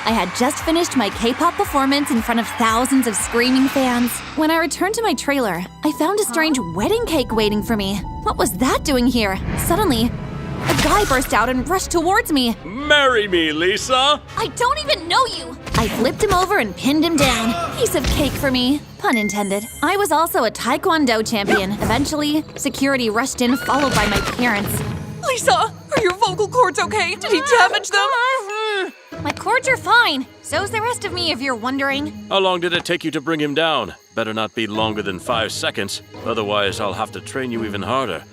I had just finished my K-pop performance in front of thousands of screaming fans. When I returned to my trailer, I found a strange wedding cake waiting for me. What was that doing here? Suddenly, a guy burst out and rushed towards me. Marry me, Lisa! I don't even know you! I flipped him over and pinned him down. Piece of cake for me. Pun intended. I was also a Taekwondo champion. Eventually, security rushed in, followed by my parents. Lisa, are your vocal cords okay? Did he damage them? My cords are fine. So's the rest of me, if you're wondering. How long did it take you to bring him down? Better not be longer than 5 seconds. Otherwise, I'll have to train you even harder.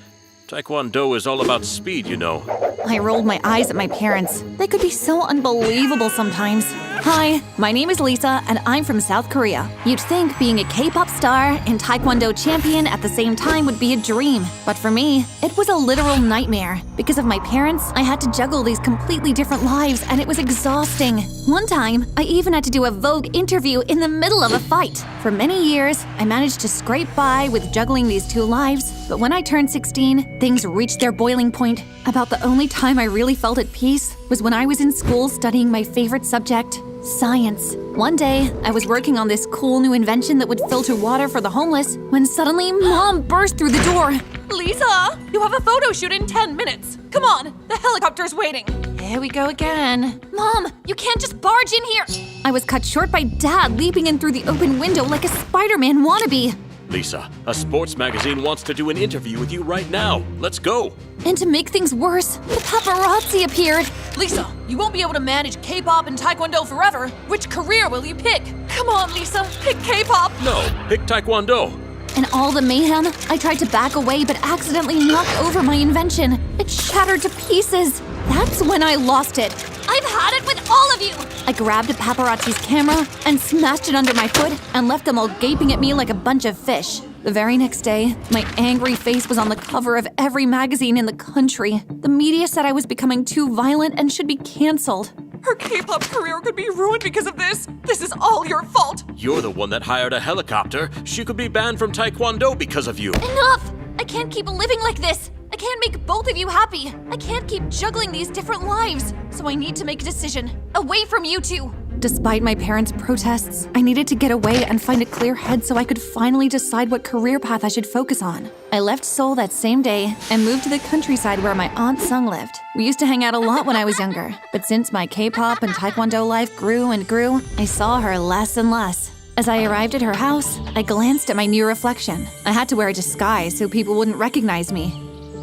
Taekwondo is all about speed, you know. I rolled my eyes at my parents. They could be so unbelievable sometimes. Hi, my name is Lisa, and I'm from South Korea. You'd think being a K-pop star and Taekwondo champion at the same time would be a dream. But for me, it was a literal nightmare. Because of my parents, I had to juggle these completely different lives, and it was exhausting. One time, I even had to do a Vogue interview in the middle of a fight. For many years, I managed to scrape by with juggling these two lives. But when I turned 16, things reached their boiling point. About the only time I really felt at peace was when I was in school studying my favorite subject, science. One day, I was working on this cool new invention that would filter water for the homeless when suddenly Mom burst through the door. Lisa, you have a photo shoot in 10 minutes. Come on, the helicopter's waiting. Here we go again. Mom, you can't just barge in here. I was cut short by Dad leaping in through the open window like a Spider-Man wannabe. Lisa, a sports magazine wants to do an interview with you right now. Let's go. And to make things worse, the paparazzi appeared. Lisa, you won't be able to manage K-pop and Taekwondo forever. Which career will you pick? Come on, Lisa, pick K-pop. No, pick Taekwondo. In all the mayhem, I tried to back away but accidentally knocked over my invention. It shattered to pieces. That's when I lost it. I've had it with all of you! I grabbed a paparazzi's camera and smashed it under my foot and left them all gaping at me like a bunch of fish. The very next day, my angry face was on the cover of every magazine in the country. The media said I was becoming too violent and should be canceled. Her K-pop career could be ruined because of this. This is all your fault. You're the one that hired a helicopter. She could be banned from Taekwondo because of you. Enough! I can't keep living like this. I can't make both of you happy. I can't keep juggling these different lives. So I need to make a decision. Away from you two. Despite my parents' protests, I needed to get away and find a clear head so I could finally decide what career path I should focus on. I left Seoul that same day and moved to the countryside where my Aunt Sung lived. We used to hang out a lot when I was younger, but since my K-pop and Taekwondo life grew and grew, I saw her less and less. As I arrived at her house, I glanced at my new reflection. I had to wear a disguise so people wouldn't recognize me.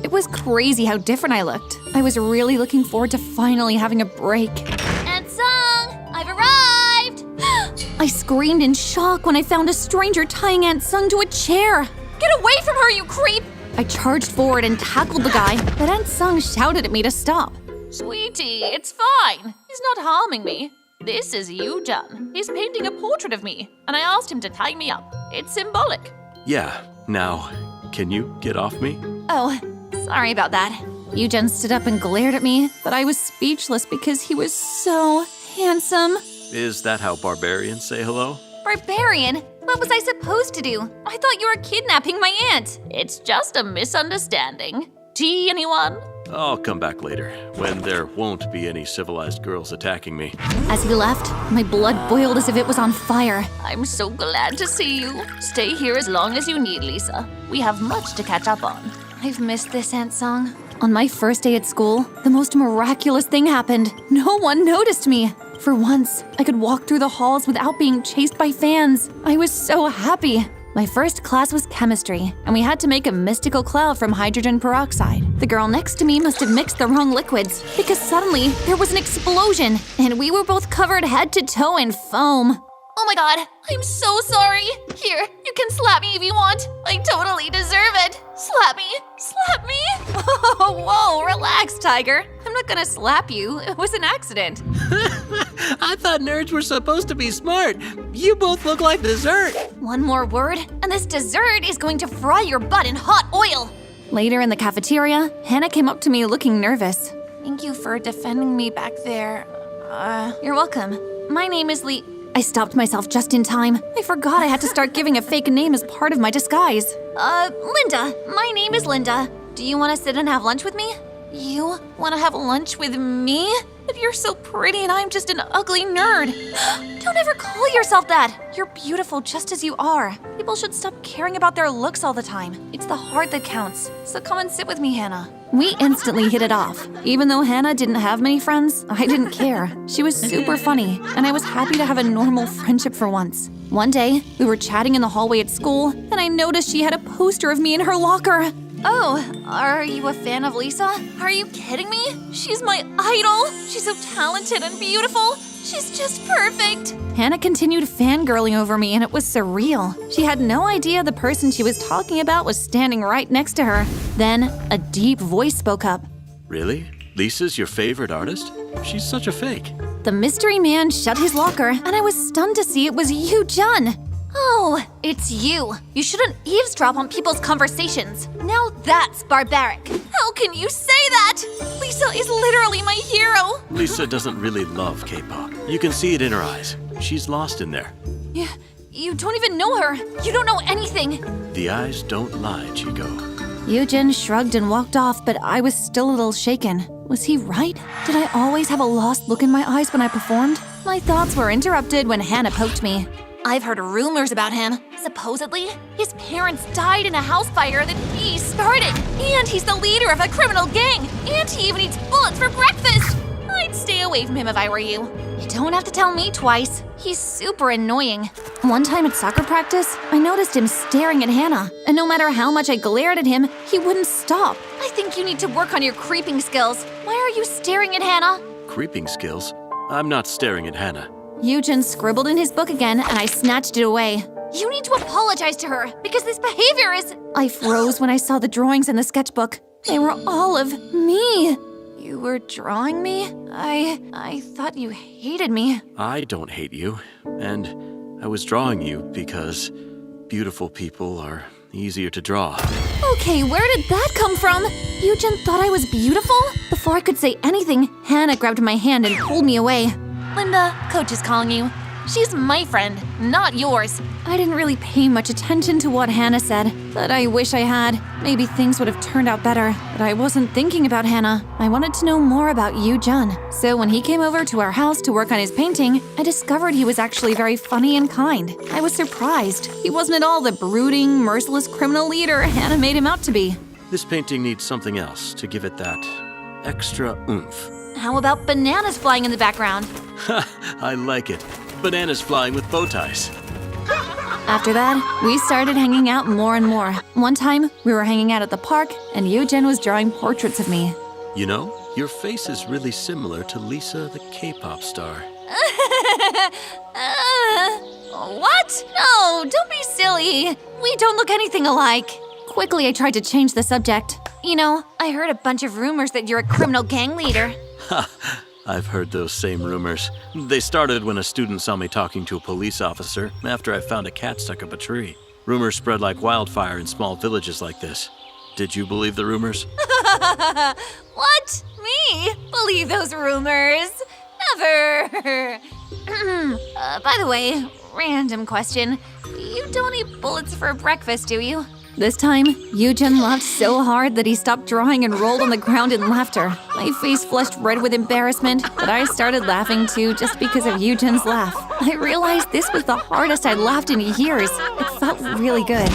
It was crazy how different I looked. I was really looking forward to finally having a break. Aunt Sung, I've arrived! I screamed in shock when I found a stranger tying Aunt Sung to a chair. Get away from her, you creep! I charged forward and tackled the guy, but Aunt Sung shouted at me to stop. Sweetie, it's fine. He's not harming me. This is Yoo-jun. He's painting a portrait of me, and I asked him to tie me up. It's symbolic. Yeah, now, can you get off me? Oh, sorry about that. Yoo-jun stood up and glared at me, but I was speechless because he was so handsome. Is that how barbarians say hello? Barbarian? What was I supposed to do? I thought you were kidnapping my aunt. It's just a misunderstanding. Tea, anyone? I'll come back later, when there won't be any civilized girls attacking me. As he left, my blood boiled as if it was on fire. I'm so glad to see you. Stay here as long as you need, Lisa. We have much to catch up on. I've missed this, Aunt Sung. On my first day at school, the most miraculous thing happened. No one noticed me. For once, I could walk through the halls without being chased by fans. I was so happy. My first class was chemistry, and we had to make a mystical cloud from hydrogen peroxide. The girl next to me must have mixed the wrong liquids, because suddenly there was an explosion, and we were both covered head to toe in foam. Oh my god, I'm so sorry. Here, you can slap me if you want. I totally deserve it. Slap me. Slap me. Whoa, relax, Tiger. I'm not gonna slap you. It was an accident. I thought nerds were supposed to be smart. You both look like dessert. One more word, and this dessert is going to fry your butt in hot oil. Later in the cafeteria, Hannah came up to me looking nervous. Thank you for defending me back there. You're welcome. My name is Lee. I stopped myself just in time. I forgot I had to start giving a fake name as part of my disguise. Linda. My name is Linda. Do you want to sit and have lunch with me? You want to have lunch with me? But you're so pretty and I'm just an ugly nerd. Don't ever call yourself that. You're beautiful just as you are. People should stop caring about their looks all the time. It's the heart that counts. So come and sit with me, Hannah. We instantly hit it off. Even though Hannah didn't have many friends, I didn't care. She was super funny, and I was happy to have a normal friendship for once. One day, we were chatting in the hallway at school, and I noticed she had a poster of me in her locker. Oh, are you a fan of Lisa? Are you kidding me? She's my idol. She's so talented and beautiful. She's just perfect. Hannah continued fangirling over me, and it was surreal. She had no idea the person she was talking about was standing right next to her. Then, a deep voice spoke up. Really? Lisa's your favorite artist? She's such a fake. The mystery man shut his locker, and I was stunned to see it was Yu Jun. Oh, it's you. You shouldn't eavesdrop on people's conversations. Now that's barbaric. How can you say that? Lisa is literally my hero. Lisa doesn't really love K-pop. You can see it in her eyes. She's lost in there. You don't even know her. You don't know anything. The eyes don't lie, Chico. Yujin shrugged and walked off, but I was still a little shaken. Was he right? Did I always have a lost look in my eyes when I performed? My thoughts were interrupted when Hannah poked me. I've heard rumors about him. Supposedly, his parents died in a house fire that he started. And he's the leader of a criminal gang. And he even eats bullets for breakfast. I'd stay away from him if I were you. You don't have to tell me twice. He's super annoying. One time at soccer practice, I noticed him staring at Hannah. And no matter how much I glared at him, he wouldn't stop. I think you need to work on your creeping skills. Why are you staring at Hannah? Creeping skills? I'm not staring at Hannah. Yujin scribbled in his book again, and I snatched it away. You need to apologize to her because this behavior is... I froze when I saw the drawings in the sketchbook. They were all of me. You were drawing me? I thought you hated me. I don't hate you. And I was drawing you because beautiful people are easier to draw. Okay, where did that come from? Yujin thought I was beautiful? Before I could say anything, Hannah grabbed my hand and pulled me away. Linda, Coach is calling you. She's my friend, not yours. I didn't really pay much attention to what Hannah said, but I wish I had. Maybe things would have turned out better, but I wasn't thinking about Hannah. I wanted to know more about Yu Jun. So when he came over to our house to work on his painting, I discovered he was actually very funny and kind. I was surprised. He wasn't at all the brooding, merciless criminal leader Hannah made him out to be. This painting needs something else to give it that extra oomph. How about bananas flying in the background? I like it. Bananas flying with bow ties. After that, we started hanging out more and more. One time, we were hanging out at the park, and Yujin was drawing portraits of me. You know, your face is really similar to Lisa, the K-pop star. What? No, don't be silly. We don't look anything alike. Quickly, I tried to change the subject. You know, I heard a bunch of rumors that you're a criminal gang leader. I've heard those same rumors. They started when a student saw me talking to a police officer after I found a cat stuck up a tree. Rumors spread like wildfire in small villages like this. Did you believe the rumors? What? Me? Believe those rumors? Never. By the way, random question. You don't eat bullets for breakfast, do you? This time, Yujin laughed so hard that he stopped drawing and rolled on the ground in laughter. My face flushed red with embarrassment, but I started laughing too just because of Yujin's laugh. I realized this was the hardest I'd laughed in years. It felt really good.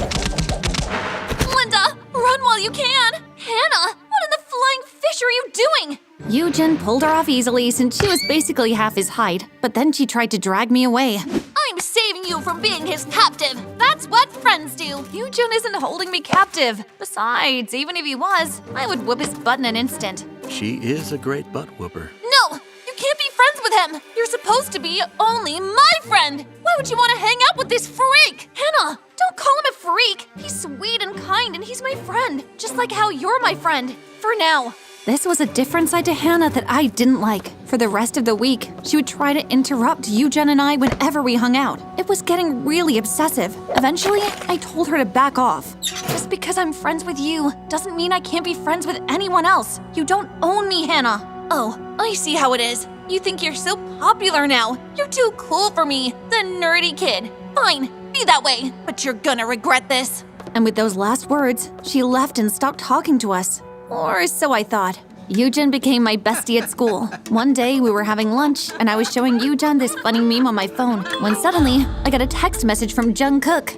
Linda, run while you can! Hannah, what in the flying fish are you doing? Yujin pulled her off easily since she was basically half his height, but then she tried to drag me away. I'm saving you from being his captive. That's what friends do. Yujin isn't holding me captive. Besides, even if he was, I would whoop his butt in an instant. She is a great butt whooper. No, you can't be friends with him. You're supposed to be only my friend. Why would you want to hang out with this freak? Hannah, don't call him a freak. He's sweet and kind and he's my friend. Just like how you're my friend. For now. This was a different side to Hannah that I didn't like. For the rest of the week, she would try to interrupt Yujin and I whenever we hung out. It was getting really obsessive. Eventually, I told her to back off. Just because I'm friends with you doesn't mean I can't be friends with anyone else. You don't own me, Hannah. Oh, I see how it is. You think you're so popular now. You're too cool for me, the nerdy kid. Fine, be that way, but you're gonna regret this. And with those last words, she left and stopped talking to us. Or so I thought. Yujin became my bestie at school. One day, we were having lunch, and I was showing Yujin this funny meme on my phone, when suddenly, I got a text message from Jungkook.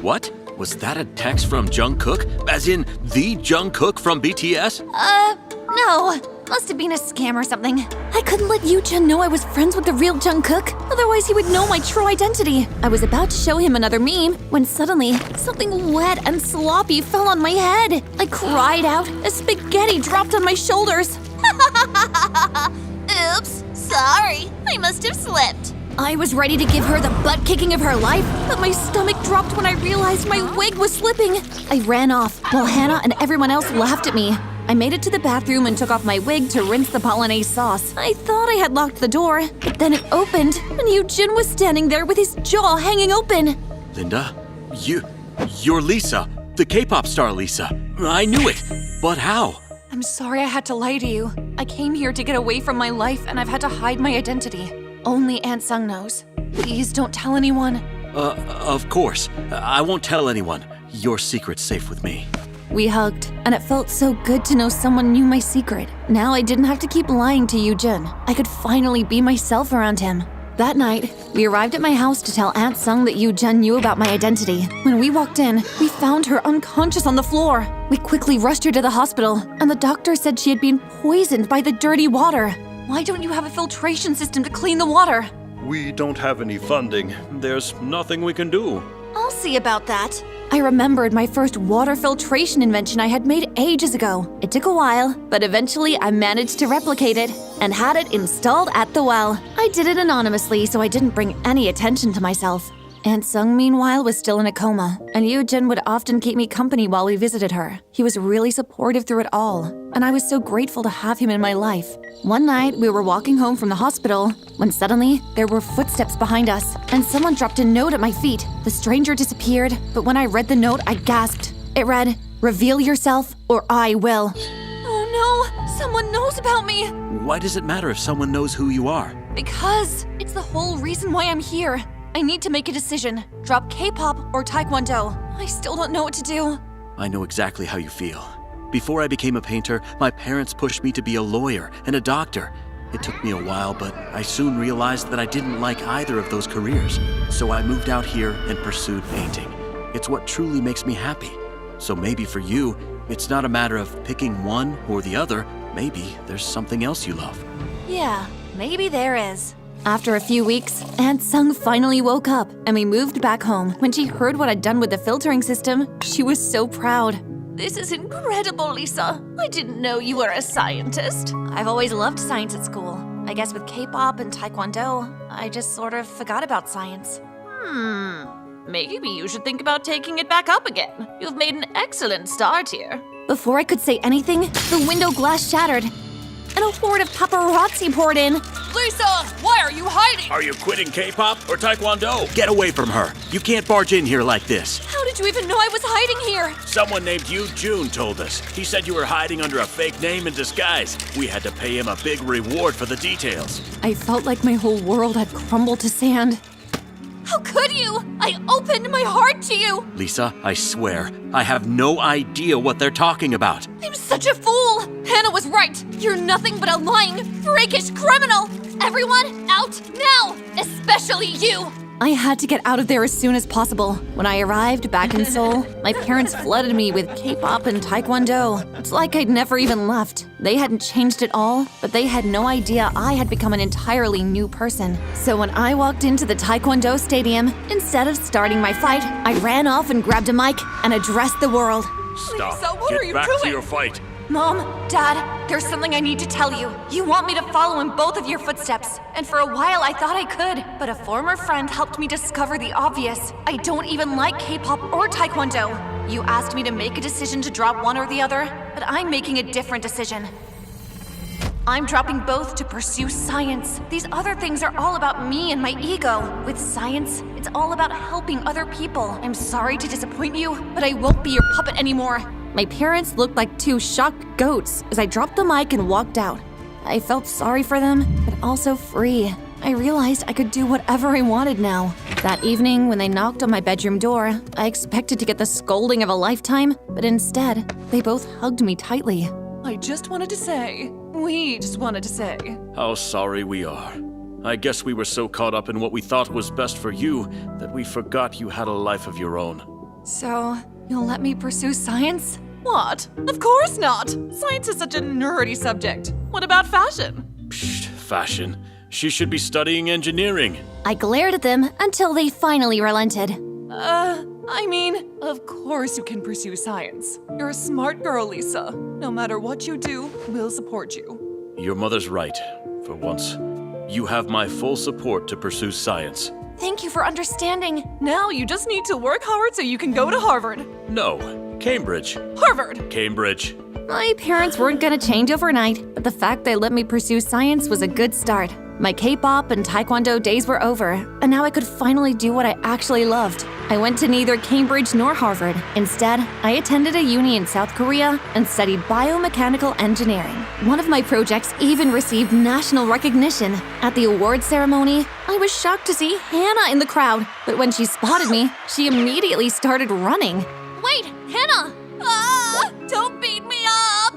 What? Was that a text from Jungkook? As in, the Jungkook from BTS? No. Must have been a scam or something. I couldn't let Yujin know I was friends with the real Jungkook, otherwise he would know my true identity. I was about to show him another meme when suddenly something wet and sloppy fell on my head. I cried out as spaghetti dropped on my shoulders. Oops, sorry. I must have slipped. I was ready to give her the butt kicking of her life, but my stomach dropped when I realized my wig was slipping. I ran off while Hannah and everyone else laughed at me. I made it to the bathroom and took off my wig to rinse the Polonaise sauce. I thought I had locked the door, but then it opened, and Yujin was standing there with his jaw hanging open. Linda, you're Lisa, the K-pop star Lisa. I knew it, but how? I'm sorry I had to lie to you. I came here to get away from my life, and I've had to hide my identity. Only Aunt Sung knows. Please don't tell anyone. Of course. I won't tell anyone. Your secret's safe with me. We hugged, and it felt so good to know someone knew my secret. Now I didn't have to keep lying to Yujin. I could finally be myself around him. That night, we arrived at my house to tell Aunt Sung that Yujin knew about my identity. When we walked in, we found her unconscious on the floor. We quickly rushed her to the hospital, and the doctor said she had been poisoned by the dirty water. Why don't you have a filtration system to clean the water? We don't have any funding. There's nothing we can do. I'll see about that. I remembered my first water filtration invention I had made ages ago. It took a while, but eventually I managed to replicate it and had it installed at the well. I did it anonymously, so I didn't bring any attention to myself. Aunt Sung, meanwhile, was still in a coma, and Yujin would often keep me company while we visited her. He was really supportive through it all, and I was so grateful to have him in my life. One night, we were walking home from the hospital when suddenly there were footsteps behind us, and someone dropped a note at my feet. The stranger disappeared, but when I read the note, I gasped. It read, "Reveal yourself or I will." Oh no, someone knows about me. Why does it matter if someone knows who you are? Because it's the whole reason why I'm here. I need to make a decision. Drop K-pop or Taekwondo. I still don't know what to do. I know exactly how you feel. Before I became a painter, my parents pushed me to be a lawyer and a doctor. It took me a while, but I soon realized that I didn't like either of those careers. So I moved out here and pursued painting. It's what truly makes me happy. So maybe for you, it's not a matter of picking one or the other. Maybe there's something else you love. Yeah, maybe there is. After a few weeks, Aunt Sung finally woke up and we moved back home. When she heard what I'd done with the filtering system, she was so proud. This is incredible, Lisa. I didn't know you were a scientist. I've always loved science at school. I guess with K-pop and Taekwondo, I just sort of forgot about science. Maybe you should think about taking it back up again. You've made an excellent start here. Before I could say anything, the window glass shattered, and a horde of paparazzi poured in. Lisa, why are you hiding? Are you quitting K-pop or Taekwondo? Get away from her. You can't barge in here like this. How did you even know I was hiding here? Someone named Yu Jun told us. He said you were hiding under a fake name in disguise. We had to pay him a big reward for the details. I felt like my whole world had crumbled to sand. How could you? I opened my heart to you. Lisa, I swear, I have no idea what they're talking about. I'm such a fool. Hannah was right. You're nothing but a lying, freakish criminal. Everyone out now, especially you. I had to get out of there as soon as possible. When I arrived back in Seoul, my parents flooded me with K-pop and Taekwondo. It's like I'd never even left. They hadn't changed at all, but they had no idea I had become an entirely new person. So when I walked into the Taekwondo stadium, instead of starting my fight, I ran off and grabbed a mic and addressed the world. Stop. Lisa, what are you back doing? to your fight. Mom, Dad, there's something I need to tell you. You want me to follow in both of your footsteps, and for a while I thought I could, but a former friend helped me discover the obvious. I don't even like K-pop or Taekwondo. You asked me to make a decision to drop one or the other, but I'm making a different decision. I'm dropping both to pursue science. These other things are all about me and my ego. With science, it's all about helping other people. I'm sorry to disappoint you, but I won't be your puppet anymore. My parents looked like two shocked goats as I dropped the mic and walked out. I felt sorry for them, but also free. I realized I could do whatever I wanted now. That evening, when they knocked on my bedroom door, I expected to get the scolding of a lifetime, but instead, they both hugged me tightly. I just wanted to say, we just wanted to say. How sorry we are. I guess we were so caught up in what we thought was best for you that we forgot you had a life of your own. So, you'll let me pursue science? What? Of course not! Science is such a nerdy subject. What about fashion? Psst, fashion. She should be studying engineering. I glared at them until they finally relented. Of course you can pursue science. You're a smart girl, Lisa. No matter what you do, we'll support you. Your mother's right, for once. You have my full support to pursue science. Thank you for understanding. Now you just need to work hard so you can go to Harvard. No, Cambridge. Harvard! Cambridge. My parents weren't gonna change overnight, but the fact they let me pursue science was a good start. My K-pop and Taekwondo days were over, and now I could finally do what I actually loved. I went to neither Cambridge nor Harvard. Instead, I attended a uni in South Korea and studied biomechanical engineering. One of my projects even received national recognition. At the awards ceremony, I was shocked to see Hannah in the crowd, but when she spotted me, she immediately started running. Wait, Hannah! Don't beat me up!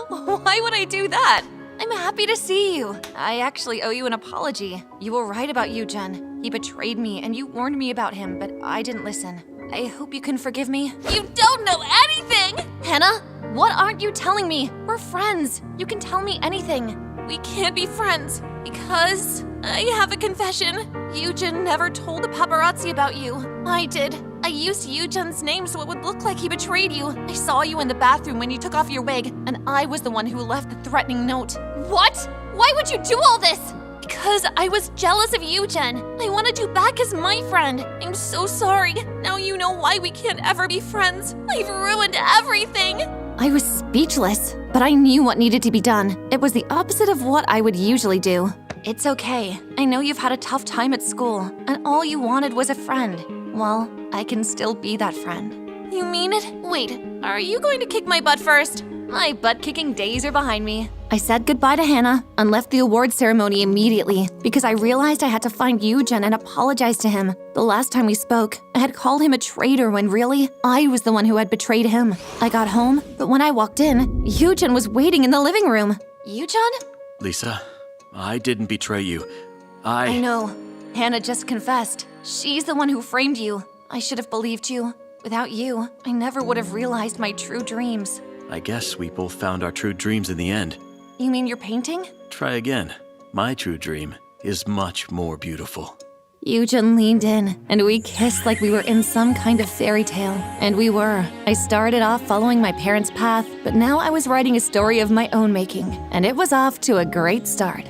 Why would I do that? I'm happy to see you. I actually owe you an apology. You were right about Eugen. He betrayed me and you warned me about him, but I didn't listen. I hope you can forgive me. You don't know anything! Hannah, what aren't you telling me? We're friends. You can tell me anything. We can't be friends because I have a confession. Eugen never told the paparazzi about you. I did. I used Eugen's name so it would look like he betrayed you. I saw you in the bathroom when you took off your wig, and I was the one who left the threatening note. What? Why would you do all this? Because I was jealous of Eugen. I wanted you back as my friend. I'm so sorry. Now you know why we can't ever be friends. I've ruined everything. I was speechless, but I knew what needed to be done. It was the opposite of what I would usually do. It's okay. I know you've had a tough time at school, and all you wanted was a friend. Well, I can still be that friend. You mean it? Wait, are you going to kick my butt first? My butt-kicking days are behind me. I said goodbye to Hannah and left the awards ceremony immediately because I realized I had to find Eugen and apologize to him. The last time we spoke, I had called him a traitor when really, I was the one who had betrayed him. I got home, but when I walked in, Eugen was waiting in the living room. Eugen? Lisa, I didn't betray you. I know. Hannah just confessed. She's the one who framed you. I should have believed you. Without you, I never would have realized my true dreams. I guess we both found our true dreams in the end. You mean your painting? Try again. My true dream is much more beautiful. Eugen leaned in, and we kissed like we were in some kind of fairy tale. And we were. I started off following my parents' path, but now I was writing a story of my own making, and it was off to a great start.